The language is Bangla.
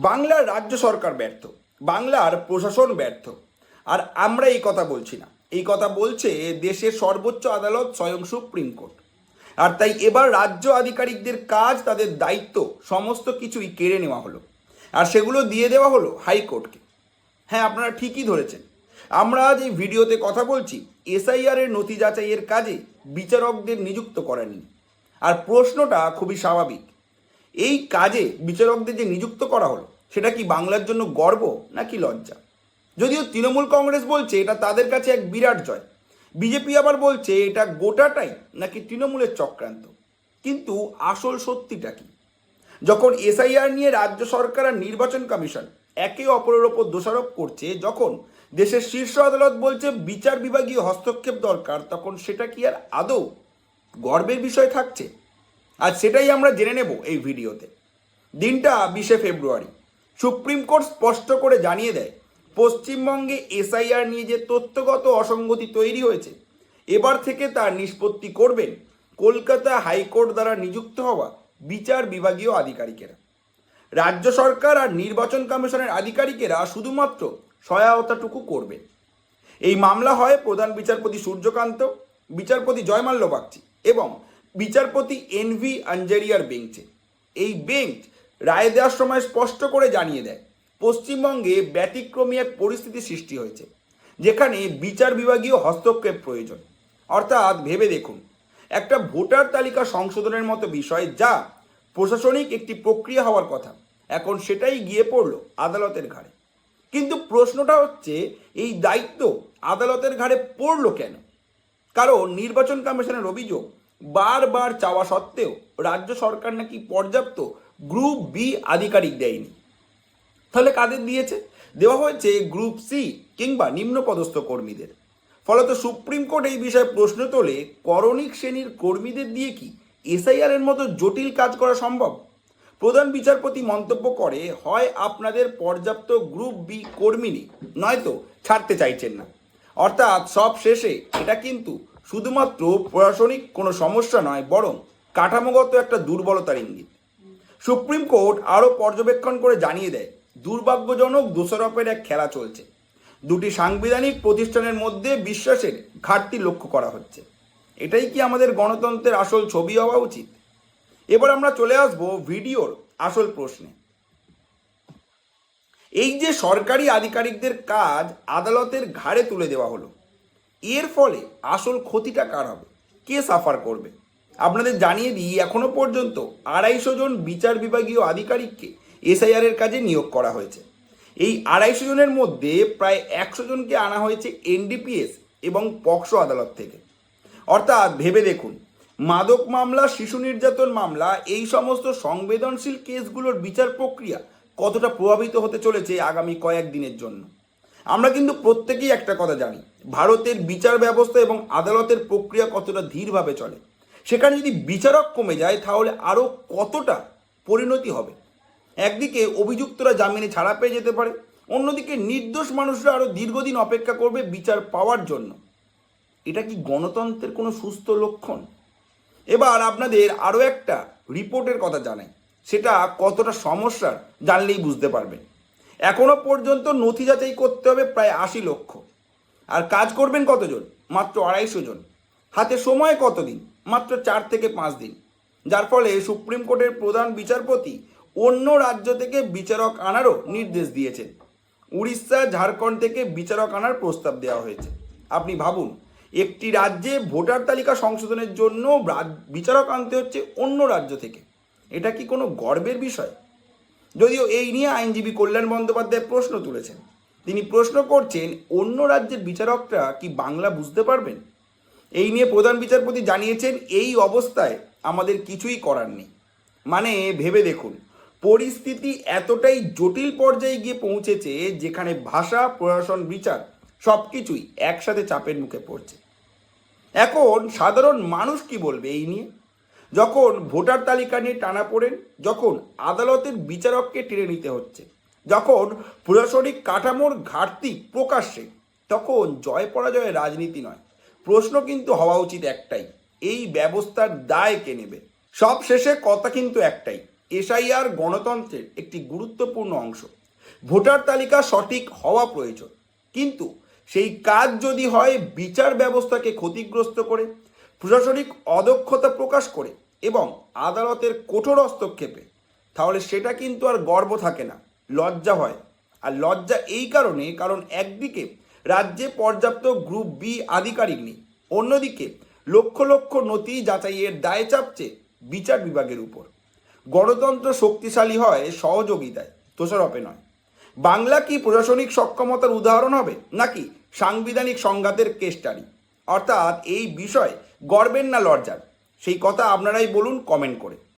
বাংলার রাজ্য সরকার ব্যর্থ, বাংলার প্রশাসন ব্যর্থ। আর আমরা এই কথা বলছি না, এই কথা বলছে দেশের সর্বোচ্চ আদালত, স্বয়ং সুপ্রিম কোর্ট। আর তাই এবার রাজ্য আধিকারিকদের কাজ, তাদের দায়িত্ব সমস্ত কিছুই কেড়ে নেওয়া হলো, আর সেগুলো দিয়ে দেওয়া হলো হাইকোর্টকে। হ্যাঁ, আপনারা ঠিকই ধরেছেন। আমরা আজ এই ভিডিওতে কথা বলছি এসআইআর এর নথি যাচাইয়ের কাজে বিচারকদের নিযুক্ত করা নিয়ে। আর প্রশ্নটা খুবই স্বাভাবিক, এই কাজে বিচারকদের যে নিযুক্ত করা হলো সেটা কি বাংলার জন্য গর্ব নাকি লজ্জা? যদিও তৃণমূল কংগ্রেস বলছে এটা তাদের কাছে এক বিরাট জয়, বিজেপি আবার বলছে এটা গোটাটাই নাকি তৃণমূলের চক্রান্ত। কিন্তু আসল সত্যিটা কি? যখন এসআইআর নিয়ে রাজ্য সরকার আর নির্বাচন কমিশন একে অপরের ওপর দোষারোপ করছে, যখন দেশের শীর্ষ আদালত বলছে বিচার বিভাগীয় হস্তক্ষেপ দরকার, তখন সেটা কি আর আদৌ গর্বের বিষয় থাকছে? আজ সেটাই আমরা জেনে নেব এই ভিডিওতে। দিনটা 20শে ফেব্রুয়ারি। সুপ্রিম কোর্ট স্পষ্ট করে জানিয়ে দেয়, পশ্চিমবঙ্গে এসআইআর নিয়ে যে তথ্যগত অসঙ্গতি তৈরি হয়েছে, এবার থেকে তার নিষ্পত্তি করবেন কলকাতা হাইকোর্ট দ্বারা নিযুক্ত হওয়া বিচার বিভাগীয় আধিকারিকেরা। রাজ্য সরকার আর নির্বাচন কমিশনের আধিকারিকেরা শুধুমাত্র সহায়তাটুকু করবেন। এই মামলা হয় প্রধান বিচারপতি সূর্যকান্ত, বিচারপতি জয়মাল্য বাগচি এবং বিচারপতি এনভি আঞ্জারিয়ার বেঞ্চে। এই বেঞ্চ রায় দেওয়ার সময় স্পষ্ট করে জানিয়ে দেয়, পশ্চিমবঙ্গে ব্যতিক্রমী এক পরিস্থিতি সৃষ্টি হয়েছে, যেখানে বিচার বিভাগীয় হস্তক্ষেপ প্রয়োজন। অর্থাৎ ভেবে দেখুন, একটা ভোটার তালিকা সংশোধনের মতো বিষয়, যা প্রশাসনিক একটি প্রক্রিয়া হওয়ার কথা, এখন সেটাই গিয়ে পড়লো আদালতের ঘাড়ে। কিন্তু প্রশ্নটা হচ্ছে, এই দায়িত্ব আদালতের ঘাড়ে পড়লো কেন? কারণ নির্বাচন কমিশনের অভিযোগ, বারবার চাওয়া সত্ত্বেও রাজ্য সরকার নাকি পর্যাপ্ত গ্রুপ বি আধিকারিক দেয়নি। তাহলে কাদের দিয়েছে? দেওয়া হয়েছে গ্রুপ সি কিংবা নিম্নপদস্থ কর্মীদের। ফলত সুপ্রিম কোর্ট এই বিষয়ে প্রশ্ন তোলে, করণিক শ্রেণীর কর্মীদের দিয়ে কি এসআইআর এর মতো জটিল কাজ করা সম্ভব? প্রধান বিচারপতি মন্তব্য করে, হয় আপনাদের পর্যাপ্ত গ্রুপ বি কর্মী নেই, নয়তো ছাড়তে চাইছেন না। অর্থাৎ সব শেষে এটা কিন্তু শুধুমাত্র প্রশাসনিক কোনো সমস্যা নয়, বরং কাঠামোগত একটা দুর্বলতার ইঙ্গিত। সুপ্রিম কোর্ট আরও পর্যবেক্ষণ করে জানিয়ে দেয়, দুর্ভাগ্যজনক দোষারোপের এক খেলা চলছে। দুটি সাংবিধানিক প্রতিষ্ঠানের মধ্যে বিশ্বাসের ঘাটতি লক্ষ্য করা হচ্ছে। এটাই কি আমাদের গণতন্ত্রের আসল ছবি হওয়া উচিত? এবার আমরা চলে আসব ভিডিওর আসল প্রশ্নে। এই যে সরকারি আধিকারিকদের কাজ আদালতের ঘাড়ে তুলে দেওয়া হলো, এর ফলে আসল ক্ষতিটা কার হবে? কে সাফার করবে? আপনাদের জানিয়ে দিই, এখনো পর্যন্ত 250 জন বিচার বিভাগীয় আধিকারিককে এসআইআর এর কাজে নিয়োগ করা হয়েছে। এই 250 জনের মধ্যে প্রায় 100 জনকে আনা হয়েছে এনডিপিএস এবং পক্সো আদালত থেকে। অর্থাৎ ভেবে দেখুন, মাদক মামলা, শিশু নির্যাতন মামলা, এই সমস্ত সংবেদনশীল কেসগুলোর বিচার প্রক্রিয়া কতটা প্রভাবিত হতে চলেছে আগামী কয়েকদিনের জন্য। আমরা কিন্তু প্রত্যেকেই একটা কথা জানি, ভারতের বিচার ব্যবস্থা এবং আদালতের প্রক্রিয়া কতটা ধীরভাবে চলে। সেখানে যদি বিচারক কমে যায়, তাহলে আরও কতটা পরিণতি হবে। একদিকে অভিযুক্তরা জামিনে ছাড়া পেয়ে যেতে পারে, অন্যদিকে নির্দোষ মানুষরা আরও দীর্ঘদিন অপেক্ষা করবে বিচার পাওয়ার জন্য। এটা কি গণতন্ত্রের কোনো সুস্থ লক্ষণ? এবার আপনাদের আরও একটা রিপোর্টের কথা জানাই, সেটা কতটা সমস্যার জানলেই বুঝতে পারবেন। এখনো পর্যন্ত নথি যাচাই করতে হবে প্রায় 80 লক্ষ, আর কাজ করবেন কতজন? মাত্র 250 জন। হাতে সময় কতদিন? মাত্র 4 থেকে 5 দিন। যার ফলে সুপ্রিম কোর্টের প্রধান বিচারপতি অন্য রাজ্য থেকে বিচারক আনারও নির্দেশ দিয়েছেন। উড়িষ্যা, ঝাড়খণ্ড থেকে বিচারক আনার প্রস্তাব দেওয়া হয়েছে। আপনি ভাবুন, একটি রাজ্যে ভোটার তালিকা সংশোধনের জন্য বিচারক আনতে হচ্ছে অন্য রাজ্য থেকে। এটা কি কোনো গর্বের বিষয়? যদিও এই নিয়ে আইনজীবী কল্যাণ বন্দ্যোপাধ্যায় প্রশ্ন তুলেছেন। তিনি প্রশ্ন করছেন, অন্য রাজ্যের বিচারকরা কি বাংলা বুঝতে পারবেন? এই নিয়ে প্রধান বিচারপতি জানিয়েছেন, এই অবস্থায় আমাদের কিছুই করার নেই। মানে ভেবে দেখুন, পরিস্থিতি এতটাই জটিল পর্যায়ে গিয়ে পৌঁছেছে, যেখানে ভাষা, প্রশাসন, বিচার সব কিছুই একসাথে চাপের মুখে পড়ছে। এখন সাধারণ মানুষ কি বলবে এই নিয়ে? যখন ভোটার তালিকা নিয়ে টানাপোড়েন, যখন আদালতের বিচারককে টেনে নিতে হচ্ছে, যখন প্রশাসনিক কাঠামোর ঘাটতি প্রকাশ্যে, তখন জয় পরাজয়ের রাজনীতি নয়, প্রশ্ন কিন্তু হওয়া উচিত একটাই, এই ব্যবস্থার দায় কে নেবে? সব শেষে কথা কিন্তু একটাই, এসআইআর গণতন্ত্রের একটি গুরুত্বপূর্ণ অংশ। ভোটার তালিকা সঠিক হওয়া প্রয়োজন, কিন্তু সেই কাজ যদি হয় বিচার ব্যবস্থাকে ক্ষতিগ্রস্ত করে, প্রশাসনিক অদক্ষতা প্রকাশ করে এবং আদালতের কঠোর হস্তক্ষেপে, তাহলে সেটা কিন্তু আর গর্ব থাকে না, লজ্জা হয়। আর লজ্জা এই কারণ একদিকে রাজ্যে পর্যাপ্ত গ্রুপ বি আধিকারিক নেই, অন্যদিকে লক্ষ লক্ষ নথি যাচাইয়ের দায় চাপছে বিচার বিভাগের উপর। গণতন্ত্র শক্তিশালী হয় সহযোগিতায়, দোষারোপে নয়। বাংলা কি প্রশাসনিক সক্ষমতার উদাহরণ হবে, নাকি সাংবিধানিক সংঘাতের কেস স্টাডি? অর্থাৎ এই বিষয়ে গর্বের না লজ্জার, সেই কথা আপনারাই বলুন কমেন্ট করে।